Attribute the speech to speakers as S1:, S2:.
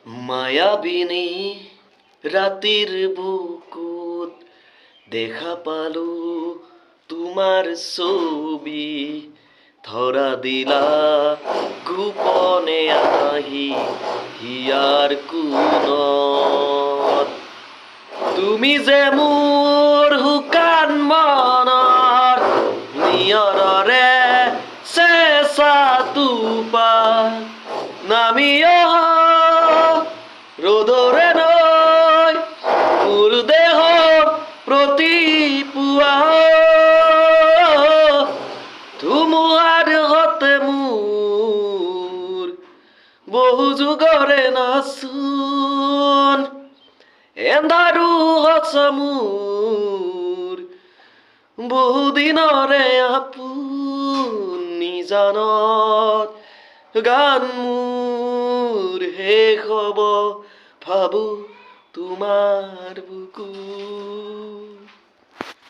S1: মায়াবিনী ৰাতিৰ বুকুত দেখা পালো তোমাৰ ছবি ধৰা দিলা গোপনে আহি হিয়াৰ কোণত তুমি যে মোৰ শুকান মনৰ নিয়ৰৰে চেঁচা টোপাল নামি অহা ৰ'দৰে নৈ মোৰ দেহৰ প্ৰতি পুৱা ধুমুহাৰ হতে মোৰ বহু যুগৰে নাচোন এন্ধাৰো হছ মোৰ বহুদিনৰে আপুনি জানত গান মোৰ শেষ হ'ব ভাবো তোমাৰ বুকুত